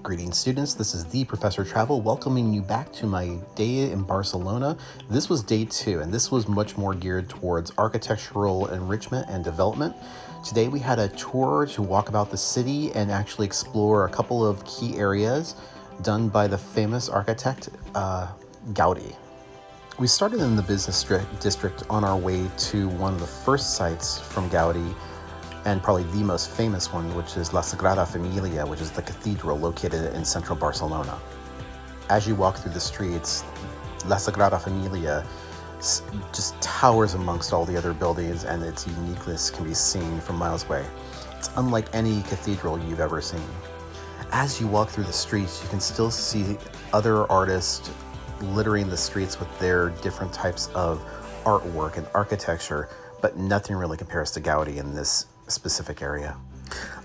Greetings, students. This is the Professor Travel welcoming you back to my day in Barcelona. This was day 2, and this was much more geared towards architectural enrichment and development. Today we had a tour to walk about the city and actually explore a couple of key areas done by the famous architect Gaudi. We started in the business district on our way to one of the first sites from Gaudi, and probably the most famous one, which is La Sagrada Familia, which is the cathedral located in central Barcelona. As you walk through the streets, La Sagrada Familia just towers amongst all the other buildings, and its uniqueness can be seen from miles away. It's unlike any cathedral you've ever seen. As you walk through the streets, you can still see other artists littering the streets with their different types of artwork and architecture, but nothing really compares to Gaudi in this specific area.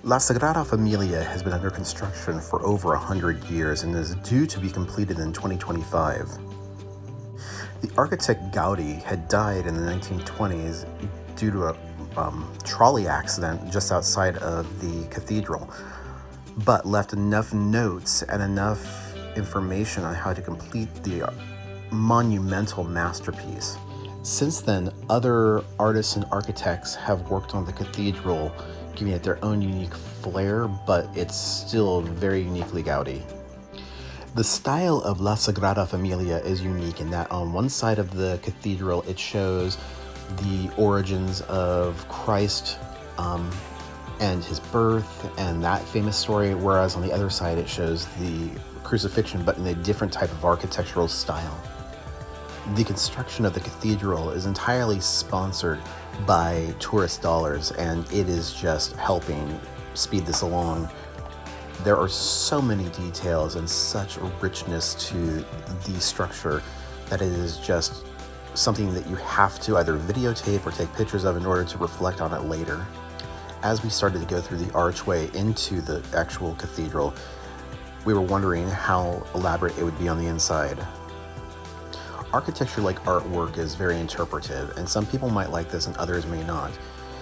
La Sagrada Familia has been under construction for over 100 years and is due to be completed in 2025. The architect Gaudi had died in the 1920s due to a trolley accident just outside of the cathedral, but left enough notes and enough information on how to complete the monumental masterpiece. Since then, other artists and architects have worked on the cathedral, giving it their own unique flair, but it's still very uniquely Gaudi. The style of La Sagrada Familia is unique in that on one side of the cathedral it shows the origins of Christ and his birth and that famous story, whereas on the other side it shows the crucifixion, but in a different type of architectural style. The construction of the cathedral is entirely sponsored by tourist dollars, and it is just helping speed this along. There are so many details and such richness to the structure that it is just something that you have to either videotape or take pictures of in order to reflect on it later. As we started to go through the archway into the actual cathedral, we were wondering how elaborate it would be on the inside. Architecture, like artwork, is very interpretive, and some people might like this and others may not.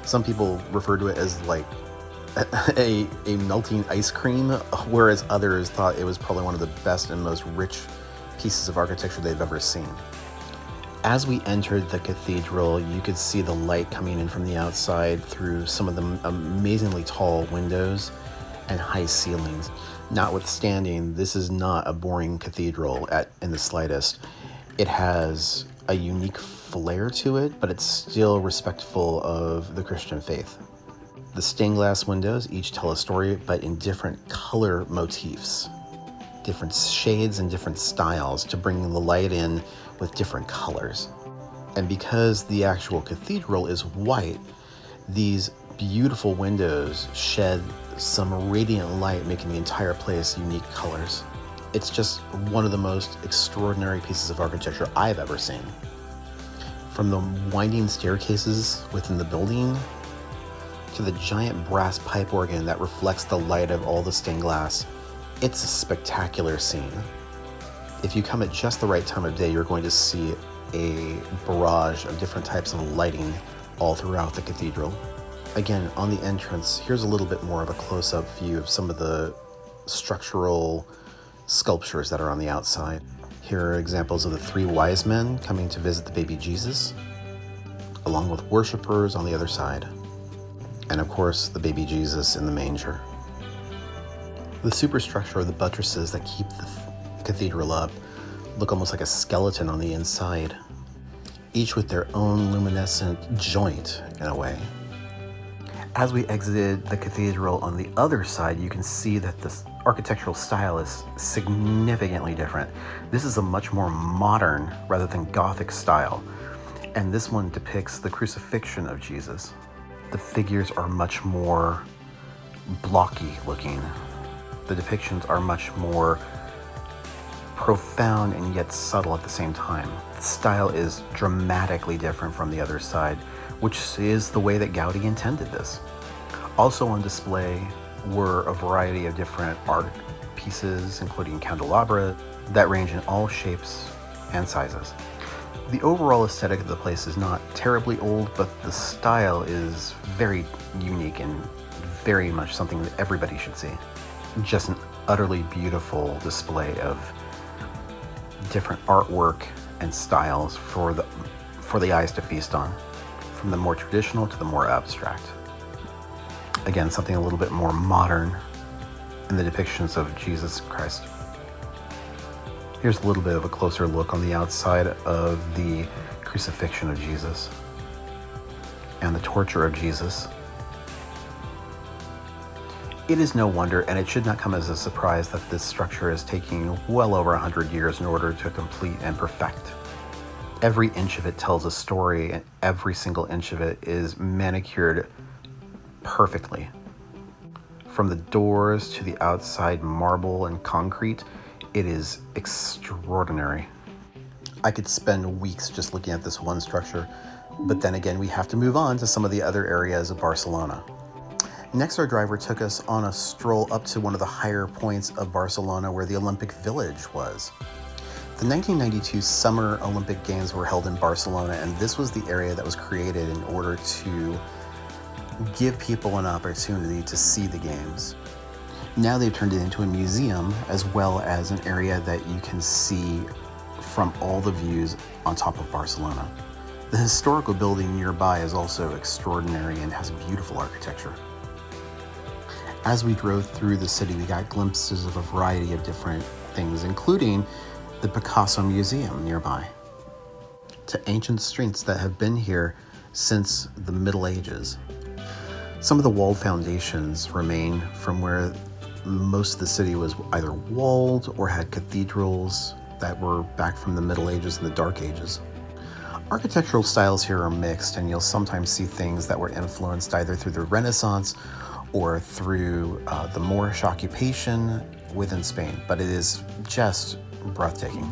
Some people refer to it as like a melting ice cream, whereas others thought it was probably one of the best and most rich pieces of architecture they've ever seen. As we entered the cathedral, you could see the light coming in from the outside through some of the amazingly tall windows and high ceilings. Notwithstanding, this is not a boring cathedral in the slightest. It has a unique flair to it, but it's still respectful of the Christian faith. The stained glass windows each tell a story, but in different color motifs, different shades and different styles to bring the light in with different colors. And because the actual cathedral is white, these beautiful windows shed some radiant light, making the entire place unique colors. It's just one of the most extraordinary pieces of architecture I've ever seen. From the winding staircases within the building to the giant brass pipe organ that reflects the light of all the stained glass, it's a spectacular scene. If you come at just the right time of day, you're going to see a barrage of different types of lighting all throughout the cathedral. Again, on the entrance, here's a little bit more of a close-up view of some of the structural sculptures that are on the outside. Here are examples of the 3 wise men coming to visit the baby Jesus, along with worshipers on the other side. And of course, the baby Jesus in the manger. The superstructure of the buttresses that keep the cathedral up look almost like a skeleton on the inside, each with their own luminescent joint in a way. As we exited the cathedral on the other side, you can see that this architectural style is significantly different. This is a much more modern rather than Gothic style, and this one depicts the crucifixion of Jesus. The figures are much more blocky looking. The depictions are much more profound and yet subtle at the same time. The style is dramatically different from the other side, which is the way that Gaudi intended this. Also on display were a variety of different art pieces, including candelabra, that range in all shapes and sizes. The overall aesthetic of the place is not terribly old, but the style is very unique and very much something that everybody should see. Just an utterly beautiful display of different artwork and styles for the eyes to feast on, from the more traditional to the more abstract. Again, something a little bit more modern in the depictions of Jesus Christ. Here's a little bit of a closer look on the outside of the crucifixion of Jesus and the torture of Jesus. It is no wonder, and it should not come as a surprise, that this structure is taking well over 100 years in order to complete and perfect. Every inch of it tells a story, and every single inch of it is manicured perfectly. From the doors to the outside marble and concrete, it is extraordinary. I could spend weeks just looking at this one structure, but then again, we have to move on to some of the other areas of Barcelona. Next, our driver took us on a stroll up to one of the higher points of Barcelona where the Olympic Village was. The 1992 Summer Olympic Games were held in Barcelona, and this was the area that was created in order to give people an opportunity to see the games. Now they've turned it into a museum, as well as an area that you can see from all the views on top of Barcelona. The historical building nearby is also extraordinary and has beautiful architecture. As we drove through the city, we got glimpses of a variety of different things, including the Picasso Museum nearby, to ancient streets that have been here since the Middle Ages. Some of the walled foundations remain from where most of the city was either walled or had cathedrals that were back from the Middle Ages and the Dark Ages. Architectural styles here are mixed, and you'll sometimes see things that were influenced either through the Renaissance or through the Moorish occupation within Spain, but it is just breathtaking.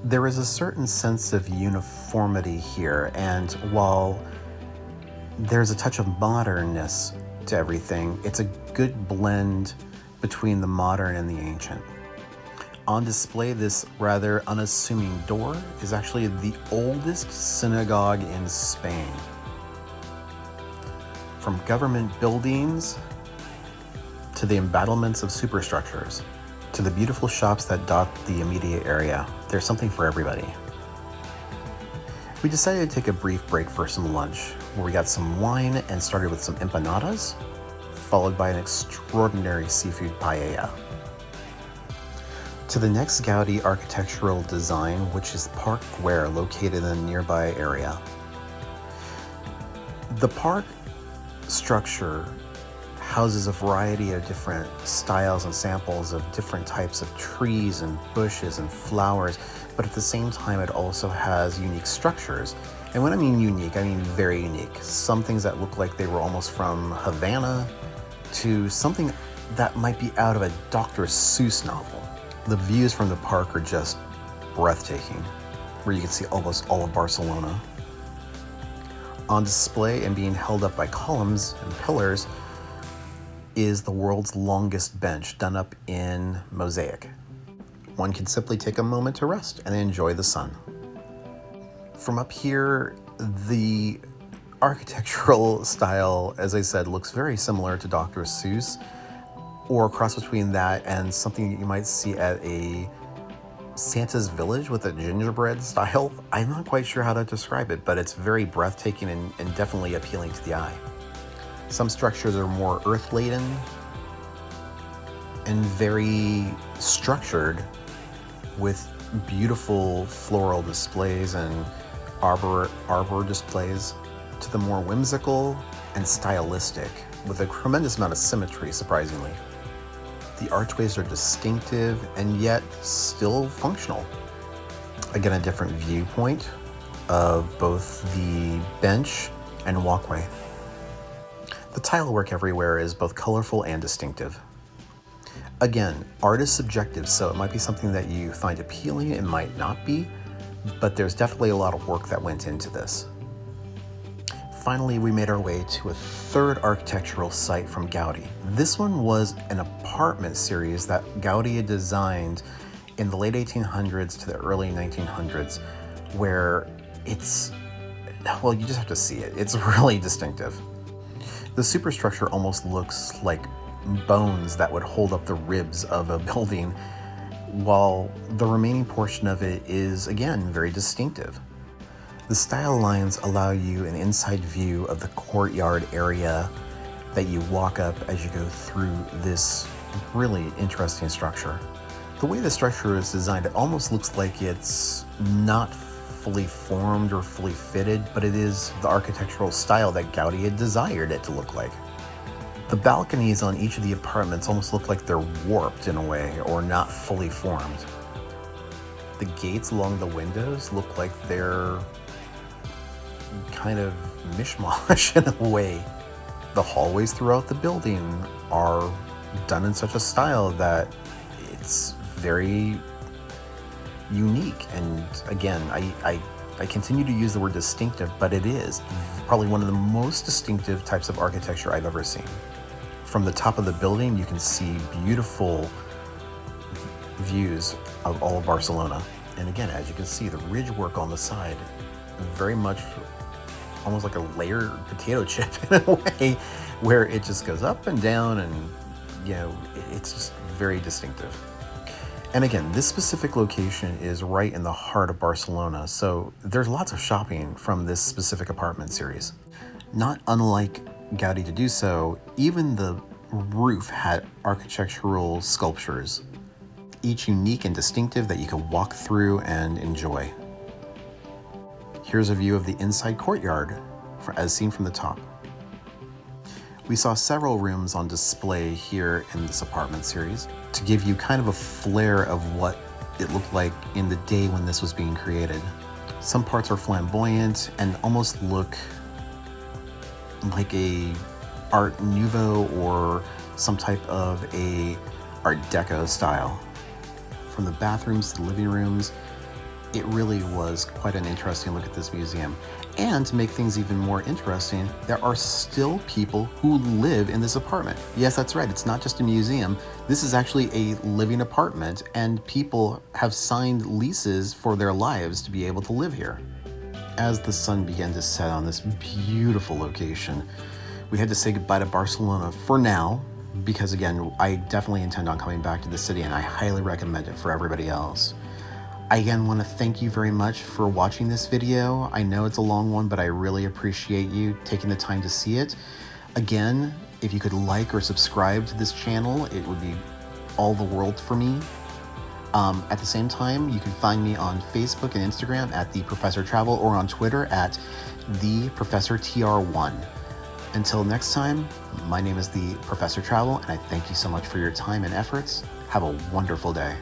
There is a certain sense of uniformity here, and while there's a touch of modernness to everything, it's a good blend between the modern and the ancient. On display, this rather unassuming door is actually the oldest synagogue in Spain. From government buildings to the embattlements of superstructures to the beautiful shops that dot the immediate area, there's something for everybody. We decided to take a brief break for some lunch, where we got some wine and started with some empanadas, followed by an extraordinary seafood paella. To the next Gaudi architectural design, which is Park Güell, located in a nearby area. The park structure houses a variety of different styles and samples of different types of trees and bushes and flowers, but at the same time it also has unique structures. And when I mean unique, I mean very unique. Some things that look like they were almost from Havana to something that might be out of a Dr. Seuss novel. The views from the park are just breathtaking, where you can see almost all of Barcelona. On display and being held up by columns and pillars is the world's longest bench done up in mosaic. One can simply take a moment to rest and enjoy the sun. From up here, the architectural style, as I said, looks very similar to Dr. Seuss, or a cross between that and something that you might see at a Santa's village with a gingerbread style. I'm not quite sure how to describe it, but it's very breathtaking and definitely appealing to the eye. Some structures are more earth-laden and very structured, with beautiful floral displays and arbor displays, to the more whimsical and stylistic, with a tremendous amount of symmetry, surprisingly. The archways are distinctive and yet still functional. Again, a different viewpoint of both the bench and walkway. The tile work everywhere is both colorful and distinctive. Again, art is subjective, so it might be something that you find appealing, it might not be, but there's definitely a lot of work that went into this. Finally, we made our way to a third architectural site from Gaudi. This one was an apartment series that Gaudi had designed in the late 1800s to the early 1900s, where it's, well, you just have to see it. It's really distinctive. The superstructure almost looks like bones that would hold up the ribs of a building, while the remaining portion of it is, again, very distinctive. The style lines allow you an inside view of the courtyard area that you walk up as you go through this really interesting structure. The way the structure is designed, it almost looks like it's not fully formed or fully fitted, but it is the architectural style that Gaudi had desired it to look like. The balconies on each of the apartments almost look like they're warped in a way or not fully formed. The gates along the windows look like they're kind of mishmash in a way. The hallways throughout the building are done in such a style that it's very unique. And again, I continue to use the word distinctive, but it is probably one of the most distinctive types of architecture I've ever seen. From the top of the building, you can see beautiful views of all of Barcelona. And again, as you can see, the ridge work on the side, very much almost like a layered potato chip in a way, where it just goes up and down, and it's just very distinctive. And again, this specific location is right in the heart of Barcelona, so there's lots of shopping from this specific apartment series. Not unlike Gaudi to do so, even the roof had architectural sculptures, each unique and distinctive that you could walk through and enjoy. Here's a view of the inside courtyard as seen from the top. We saw several rooms on display here in this apartment series to give you kind of a flair of what it looked like in the day when this was being created. Some parts are flamboyant and almost look like a Art Nouveau or some type of a Art Deco style. From the bathrooms to the living rooms, it really was quite an interesting look at this museum. And to make things even more interesting, there are still people who live in this apartment. Yes, that's right, it's not just a museum. This is actually a living apartment, and people have signed leases for their lives to be able to live here. As the sun began to set on this beautiful location, we had to say goodbye to Barcelona for now, because again, I definitely intend on coming back to the city, and I highly recommend it for everybody else. I again want to thank you very much for watching this video. I know it's a long one, but I really appreciate you taking the time to see it. Again, if you could like or subscribe to this channel, it would be all the world for me. At the same time, you can find me on Facebook and Instagram at The Professor Travel, or on Twitter at The Professor TR1. Until next time, my name is The Professor Travel, and I thank you so much for your time and efforts. Have a wonderful day.